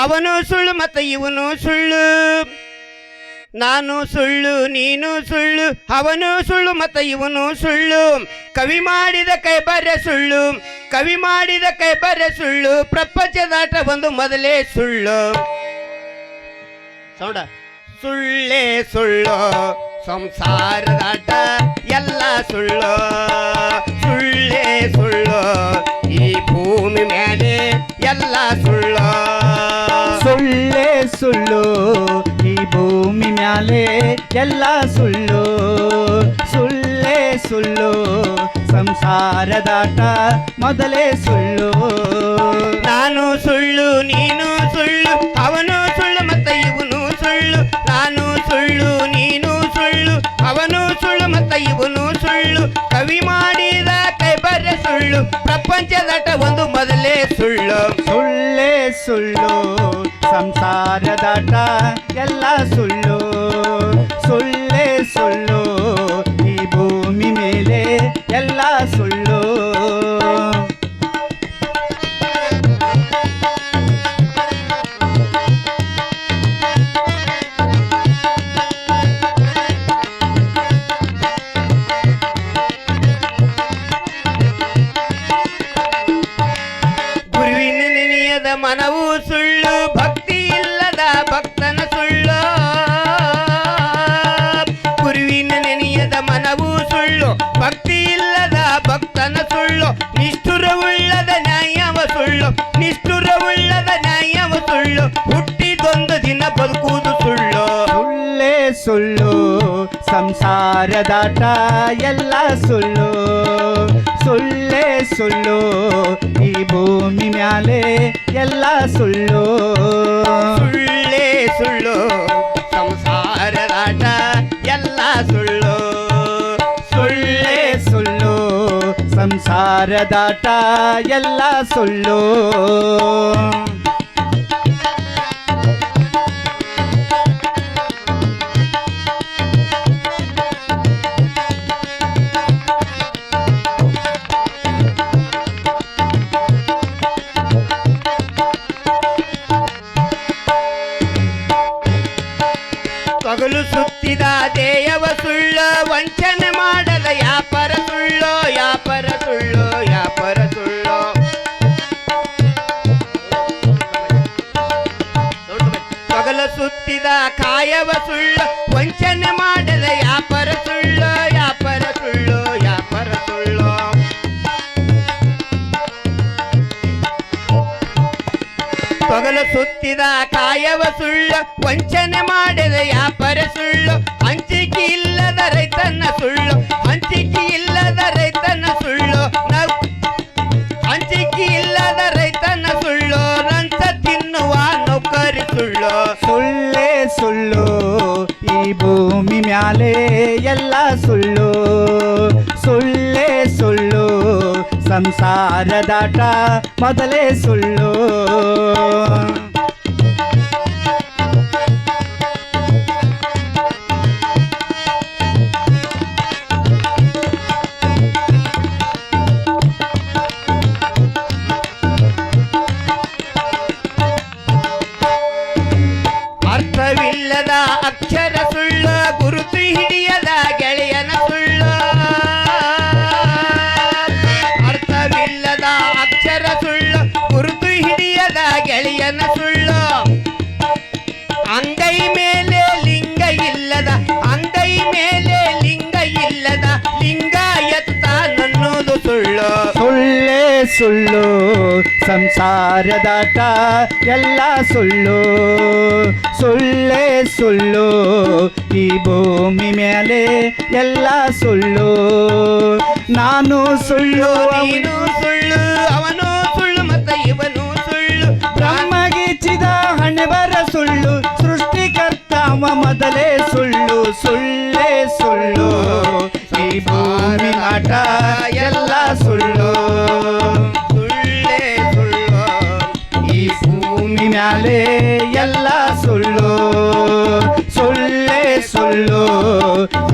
ಅವನು ಸುಳ್ಳು ಮತ್ತು ಇವನು ಸುಳ್ಳು. ನಾನು ಸುಳ್ಳು ನೀನು ಸುಳ್ಳು, ಅವನು ಸುಳ್ಳು ಮತ್ತು ಇವನು ಸುಳ್ಳು. ಕವಿ ಮಾಡಿದ ಕೈಬರ್ರೆ ಸುಳ್ಳು, ಕವಿ ಮಾಡಿದ ಕೈಬರ್ರೆ ಸುಳ್ಳು. ಪ್ರಪಂಚದಾಟ ಒಂದು ಮೊದಲೇ ಸುಳ್ಳು. ಸೌಂಡ ಸುಳ್ಳೇ ಸುಳ್ಳು, ಸಂಸಾರದಾಟ ಎಲ್ಲ ಸುಳ್ಳು. ಸುಳ್ಳೇ ಸುಳ್ಳು, ಈ ಭೂಮಿ ಮೇಲೆ ಎಲ್ಲ ಸುಳ್ಳು. ಸುಳ್ಳೇ ಸುಳ್ಳು, ಈ ಭೂಮಿ ಮ್ಯಾಲೆ ಎಲ್ಲ ಸುಳ್ಳು. ಸುಳ್ಳೇ ಸುಳ್ಳು, ಸಂಸಾರದಾಟ ಮೊದಲೇ ಸುಳ್ಳು. ನಾನು ಸುಳ್ಳು ನೀನು ಸುಳ್ಳು, ಅವನು ಸುಳ್ಳು ಮತ್ತು ಇವನು ಸುಳ್ಳು. ನಾನು ಸುಳ್ಳು ನೀನು ಸುಳ್ಳು, ಅವನು ಸುಳ್ಳು ಮತ್ತು ಇವನು ಸುಳ್ಳು. ಕವಿ ಮಾಡಿದ ಕೈಬರ್ರೆ ಸುಳ್ಳು, ಪ್ರಪಂಚದಾಟ ಒಂದು ಮೊದಲೇ ಸುಳ್ಳು. ಸುಳ್ಳೇ ಸುಳ್ಳು, ಸಂಸಾರದಾಟ ಎಲ್ಲ ಸುಳ್ಳು. ಸುಳ್ಳೇ ಸುಳ್ಳು, ಈ ಭೂಮಿ ಮೇಲೆ ಎಲ್ಲ ಸುಳ್ಳು. ಗುರುವಿನ ನೆನೆಯದ ಮನವು ಸುಳ್ಳು, ಭಕ್ತಿ ಇಲ್ಲದ ಭಕ್ತನ ಸುಳ್ಳು. ಗುರುವಿನ ನೆನೆಯದ ಮನವು ಸುಳ್ಳು, ಭಕ್ತಿ ಇಲ್ಲದ ಭಕ್ತನ ಸುಳ್ಳು. ನಿಷ್ಠುರವುಳ್ಳದ ನ್ಯಾಯವ ಸುಳ್ಳು, ನಿಷ್ಠುರವುಳ್ಳದ ನ್ಯಾಯವ ಸುಳ್ಳು. ಹುಟ್ಟಿದೊಂದು ದಿನ ಬದುಕುವುದು ಸುಳ್ಳು. ಸುಳ್ಳೇ ಸುಳ್ಳು, ಸಂಸಾರದಾಟ ಎಲ್ಲ ಸುಳ್ಳು. ಸುಳ್ಳೇ ಸುಳ್ಳು, ಈ ಭೂಮಿ ಮ್ಯಾಲೆ ಎಲ್ಲ ಸುಳ್ಳು. ಸುಳ್ಳೇ ಸುಳ್ಳು, ಸಂಸಾರದಾಟ ಎಲ್ಲ ಸುಳ್ಳು. ಸುಳ್ಳೇ ಸುಳ್ಳು, ಸಂಸಾರದಾಟ ಎಲ್ಲ ಸುಳ್ಳು. ತೊಗಲು ಸುತ್ತಿದ ದೇಯವ ಸುಳ್ಳು, ವಂಚನೆ ಮಾಡದ ಯಾಪರ ಸುಳ್ಳು. ಯಾಪರ ಸುಳ್ಳು, ಯಾಪರ ಸುಳ್ಳು. ತೊಗಲು ಸುತ್ತಿದ ಕಾಯವ ಸುಳ್ಳು, ವಂಚನೆ ಮಾಡದ ಯಾಪರ ಸುಳ್ಳು. ಯಾಪರ ಸುಳ್ಳು, ಯಾಪರ ಸುಳ್ಳು. ತೊಗಲು ಸುತ್ತಿದ ಕಾಯವ ಸುಳ್ಳು, ವಂಚನೆ ಮಾಡದ ಯಾಪರ ಸುಳ್ಳು. ಹಂಚಿಕೆ ಇಲ್ಲದ ರೈತನ ಸುಳ್ಳು, ಹಂಚಿಕೆ ಇಲ್ಲದ ರೈತನ ಸುಳ್ಳು. ಹಂಚಿಕೆ ಇಲ್ಲದ ರೈತನ ಸುಳ್ಳು, ಲಂಚ ತಿನ್ನುವ ನೌಕರಿ ಸುಳ್ಳು. ಸುಳ್ಳೇ ಸುಳ್ಳು, ಈ ಭೂಮಿ ಮ್ಯಾಲೆ ಎಲ್ಲ ಸುಳ್ಳು. ಸುಳ್ಳೇ ಸುಳ್ಳು, ಸಂಸಾರದಾಟ ಮೊದಲೇ ಸುಳ್ಳು. ಅರ್ಥವಿಲ್ಲದ ಅಕ್ಷರ ಸುಳ್ಳು, ಗುರುತು ಹಿಡಿಯದ ಗೆಳೆಯನ ಸುಳ್ಳು. ಅರ್ಥವಿಲ್ಲದ ಅಕ್ಷರ ಸುಳ್ಳು, ಗುರುತು ಹಿಡಿಯದ ಗೆಳೆಯನ ಸುಳ್ಳು. ಅಂಗೈ ಮೇಲೆ ಲಿಂಗ ಇಲ್ಲದ, ಅಂಗೈ ಮೇಲೆ ಲಿಂಗ ಇಲ್ಲದ, ಲಿಂಗ ಎತ್ತ ನನ್ನೋದು ಸುಳ್ಳು. ಸುಳ್ಳೇ ಸುಳ್ಳು, ಸಂಸಾರದಾಟ ಎಲ್ಲ ಸುಳ್ಳು. ಸುಳ್ಳೇ ಸುಳ್ಳು, ಈ ಭೂಮಿ ಮೇಲೆ ಎಲ್ಲ ಸುಳ್ಳು. ನಾನು ಸುಳ್ಳು ನೀನು ಸುಳ್ಳು, ಅವನು ಸುಳ್ಳು ಮತ್ತು ಇವನು ಸುಳ್ಳು. ಬ್ರಹ್ಮಗೀಚಿದ ಹಣೆಬರ ಸುಳ್ಳು, ಸೃಷ್ಟಿಕರ್ತ ಅವ ಮೊದಲೇ ಸುಳ್ಳು. ಸುಳ್ಳೇ ಸುಳ್ಳು, ಈ ಭೂಮಿ ಆಟ ಎಲ್ಲ ಸುಳ್ಳು. ಸುಳ್ಳೇ ಸುಳ್ಳು, ಈ ಭೂಮಿ ಮ್ಯಾಲೆ ಎಲ್ಲ ಸುಳ್ಳು. ಸುಳ್ಳೇ ಸುಳ್ಳು,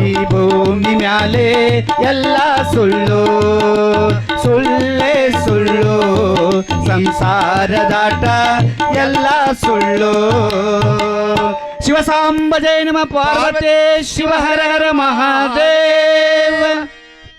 ಈ ಭೂಮಿ ಮ್ಯಾಲೆ ಎಲ್ಲ ಸುಳ್ಳು. ಸುಳ್ಳೇ ಸುಳ್ಳು, ಸಂಸಾರದಾಟ ಎಲ್ಲ ಸುಳ್ಳು. ಶಿವಸಾಂಬ ಜಯ ನಮ ಪಾರ್ವತೇ ಶಿವ ಹರ ಹರ ಮಹಾದೇವ.